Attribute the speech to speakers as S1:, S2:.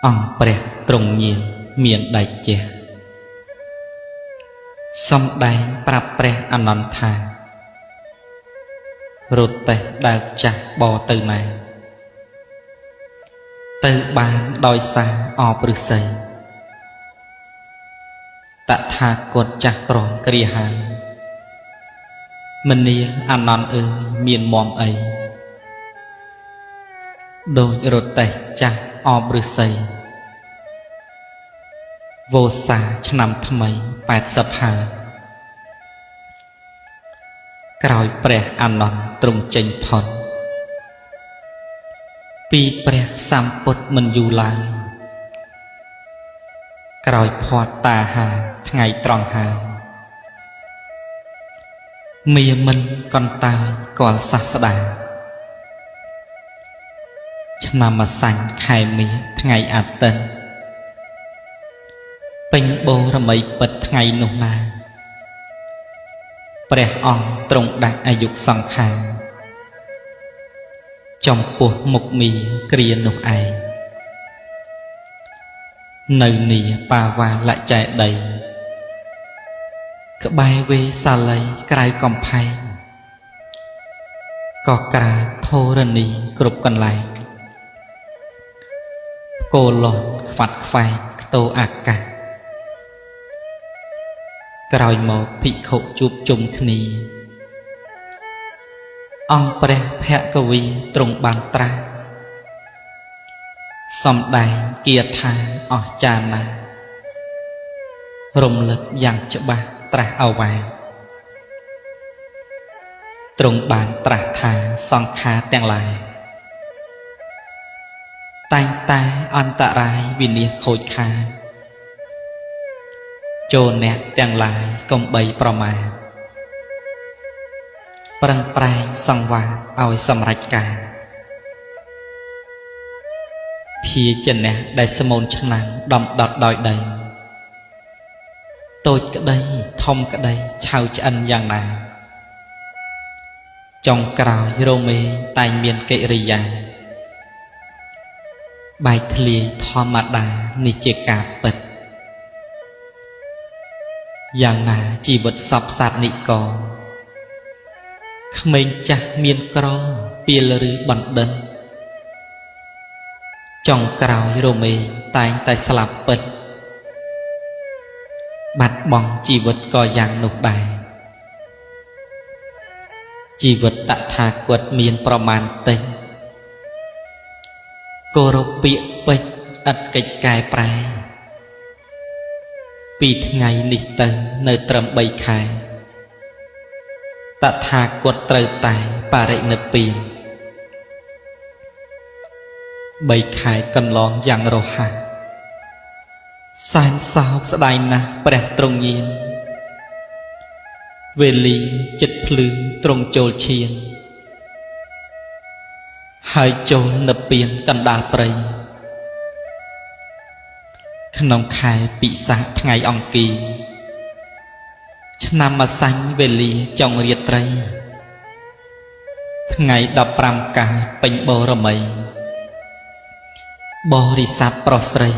S1: អង្គព្រះទ្រង់ញាណមានដៃជះសំដែងប្រាប់ព្រះអនន្តថារត់តេះដែលចាស់បទៅណាទៅបានដោយសារអបឫស្សីតថាគតចាស់ក្រមគ្រាហើយមនាលអនន្តអើយមានមមអីដូចរត់តេះចាស់អបឫស្សីវោសាឆ្នាំថ្មី80ហើយក្រោយព្រះអនន្តទ្រង់ចេញផុតពីព្រះសម្ពុទ្ធមិនយូរឡើយក្រោយផាត់តាហាថ្ងៃត្រង់ហើយមាមិនកន្តើកលសាស្តាឆ្នាំម្សាញ់ខែមីថ្ងៃអាទិត្យពេញបូរមីពិតថ្ងៃនោះណាព្រះអង្គទ្រង់ដាច់អាយុសង្ខារចំពោះមុខមីគ្រានោះឯងនៅនីបាវាលចែដីក្បែរវេសាលីក្រៅកំផែងក៏ក្រាបធរណីគ្រប់កន្លែងគោលន់ខ្វាត់ខ្វែងខ្ទោអាកាសក្រោយមកភិក្ខុជួបជុំគ្នាអង្គព្រះភគវីទ្រង់បានត្រាស់សំដែងគាថាអស្ចារ្យណាស់រំលឹកយ៉ាងច្បាស់ត្រាស់អវាងទ្រង់បានត្រាស់ថាសង្ខារទាំងឡាយតែងតែអន្តរាយវិនាសខូចខាតចូលអ្នកទាំងឡាយកុំបីប្រមាទប្រឹងប្រែងសង្វាតឲ្យសម្រេចការភាជនៈដែលស្មូនឆ្នាំងដំដុតដោយដីតូចក្តីធំក្តីឆៅឆ្អិនយ៉ាងណាចុងក្រោយរមេតែងមានកិរិយាបែកធ្លាយធម្មតានេះជាការពិតយ៉ាងណាជីវិតសពសត្វនិកក្មេងចាស់មានក្រពីលឬបណ្ឌិតចុងក្រោយរមេតែងតែស្លាប់ពិតបាត់បង់ជីវិតក៏យ៉ាងនោះដែរជីវិតតថាគតមានប្រមាណតិចគោរពពាក្យពេចន៍ឥតកិច្ចកែប្រែពីថ្ងៃនេះទៅនៅត្រឹម3ខែតថាគតត្រូវតែបរិនិព្វាន3ខែកន្លងយ៉ាងរហ័សសែនសោកស្ដាយណាស់ព្រះទ្រង់ញាណវេលាចិត្តភ្លឺទ្រង់ចូលឈានហើយចូលនិព្វានកណ្ដាលព្រៃក្នុងខែពិសាខថ្ងៃអង្គារឆ្នាំម្សាញ់វេលាចុងរាត្រីថ្ងៃ15កើតពេញបូរមីបរិស័ទប្រុសស្រី